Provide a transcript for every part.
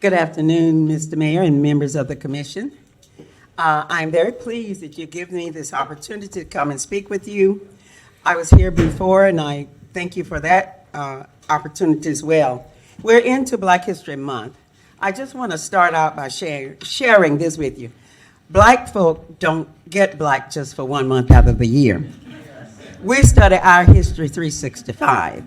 Good afternoon, Mr. Mayor and members of the commission. I'm very pleased that you give me this opportunity to come and speak with you. I was here before, and I thank you for that opportunity as well. We're into Black History Month. I just want to start out by sharing this with you. Black folk don't get black just for 1 month out of the year. We study our history 365.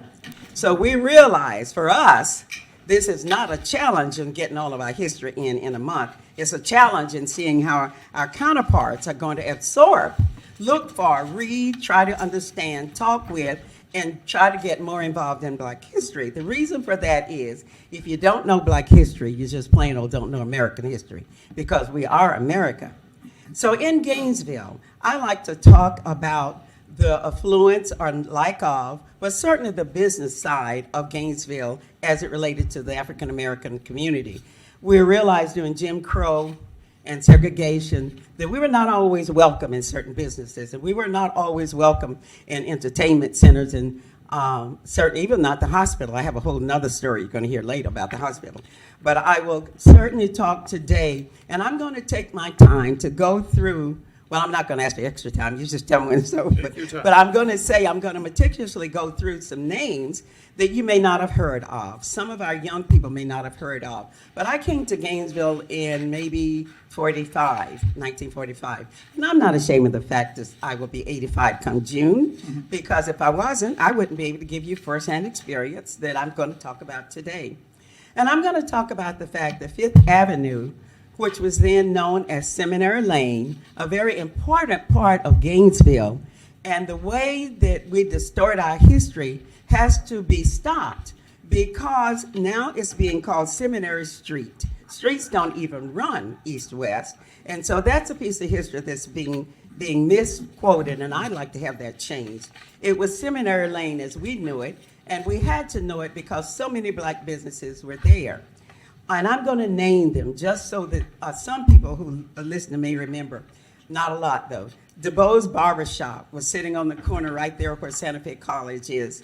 So we realize for us, this is not a challenge in getting all of our history in a month. It's a challenge in seeing how our counterparts are going to absorb, look for, read, try to understand, talk with, and try to get more involved in Black history. The reason for that is if you don't know Black history, you just plain old don't know American history, because we are America. So in Gainesville, I like to talk about the affluence or lack of, but certainly the business side of Gainesville as it related to the African American community. We realized during Jim Crow and segregation that we were not always welcome in certain businesses, and we were not always welcome in entertainment centers, and certainly even not the hospital. I have a whole nother story you're going to hear later about the hospital. But I will certainly talk today, and I'm going to take my time to go through. Well, I'm not going to ask for extra time. You just tell me when it's over. But I'm going to say I'm going to meticulously go through some names that you may not have heard of. Some of our young people may not have heard of. But I came to Gainesville in maybe 1945. And I'm not ashamed of the fact that I will be 85 come June, because if I wasn't, I wouldn't be able to give you firsthand experience that I'm going to talk about today. And I'm going to talk about the fact that Fifth Avenue, which was then known as Seminary Lane, a very important part of Gainesville, and the way that we distort our history has to be stopped, because now it's being called Seminary Street. Streets don't even run east-west, and so that's a piece of history that's being misquoted, and I'd like to have that changed. It was Seminary Lane as we knew it, and we had to know it because so many black businesses were there. And I'm going to name them just so that some people who listen to me remember. Not a lot, though. DeBoe's Barbershop was sitting on the corner right there where Santa Fe College is.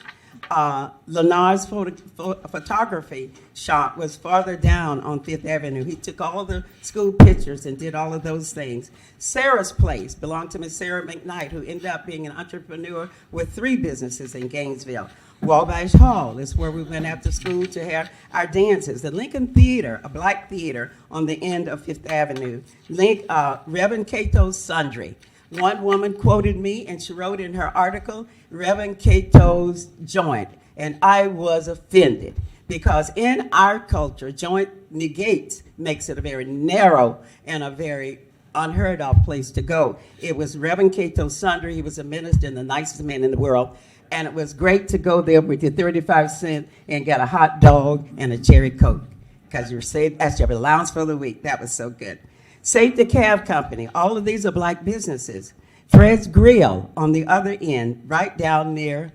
Lenard's photography shop was farther down on Fifth Avenue. He took all the school pictures and did all of those things. Sarah's Place belonged to Miss Sarah McKnight, who ended up being an entrepreneur with 3 businesses in Gainesville. Wabash Hall is where we went after school to have our dances. The Lincoln Theater, a black theater on the end of Fifth Avenue. Reverend Cato's Sundry. One woman quoted me, and she wrote in her article, Reverend Cato's Joint, and I was offended, because in our culture, joint makes it a very narrow and a very unheard of place to go. It was Reverend Cato Sundry. He was a minister and the nicest man in the world. And it was great to go there with your 35 cents and get a hot dog and a cherry Coke, because you're saved. That's your allowance for the week. That was so good. Safety Cab Company. All of these are black businesses. Fred's Grill on the other end, right down near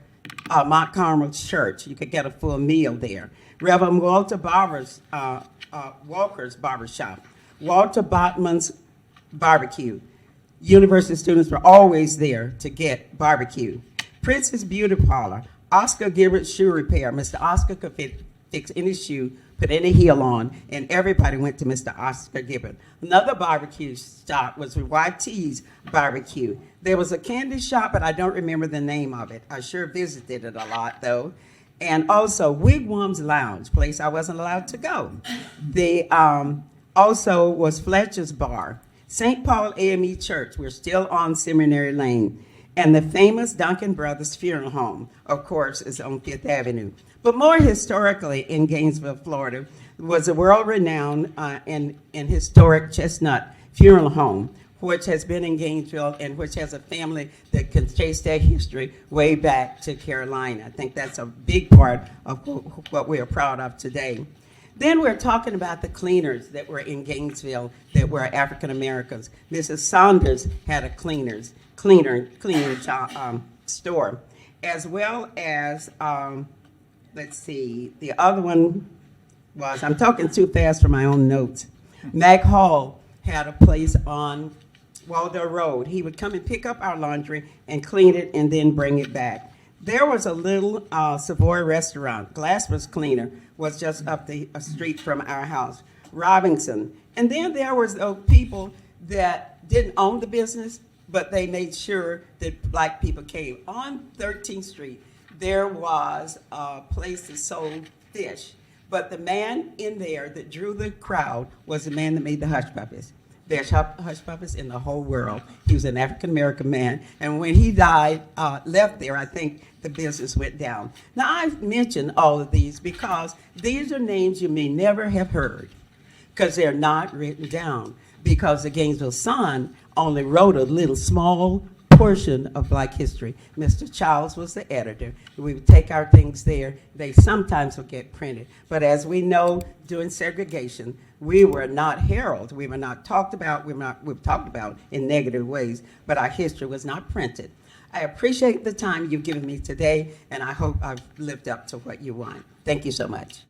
Mount Carmel Church. You could get a full meal there. Reverend Walter Walker's Barbershop. Walter Botman's Barbecue. University students were always there to get barbecue. Prince's Beauty Parlor, Oscar Gilbert's Shoe Repair. Mr. Oscar could fix any shoe, put any heel on, and everybody went to Mr. Oscar Gilbert. Another barbecue shop was YT's Barbecue. There was a candy shop, but I don't remember the name of it. I sure visited it a lot, though. And also Wigwam's Lounge, place I wasn't allowed to go. Also was Fletcher's Bar. St. Paul AME Church, we're still on Seminary Lane. And the famous Duncan Brothers Funeral Home, of course, is on Fifth Avenue. But more historically in Gainesville, Florida, was a world-renowned and historic Chestnut Funeral Home, which has been in Gainesville and which has a family that can trace their history way back to Carolina. I think that's a big part of what we are proud of today. Then we're talking about the cleaners that were in Gainesville that were African Americans. Mrs. Saunders had a cleaning store, as well as, let's see, the other one was, I'm talking too fast for my own notes. Mac Hall had a place on Waldo Road. He would come and pick up our laundry and clean it and then bring it back. There was a little Savoy restaurant. Glassman's Cleaner was just up the street from our house. Robinson. And then there was those people that didn't own the business, but they made sure that black people came. On 13th Street, there was a place that sold fish, but the man in there that drew the crowd was the man that made the hush puppies. There's hush puppies in the whole world. He was an African-American man, and when he died, left there, I think the business went down. Now, I've mentioned all of these because these are names you may never have heard because they're not written down, because the Gainesville Sun only wrote a little small portion of Black history. Mr. Childs was the editor. We would take our things there. They sometimes would get printed. But as we know, during segregation, we were not heralded. We were not talked about. We were talked about in negative ways, but our history was not printed. I appreciate the time you've given me today, and I hope I've lived up to what you want. Thank you so much.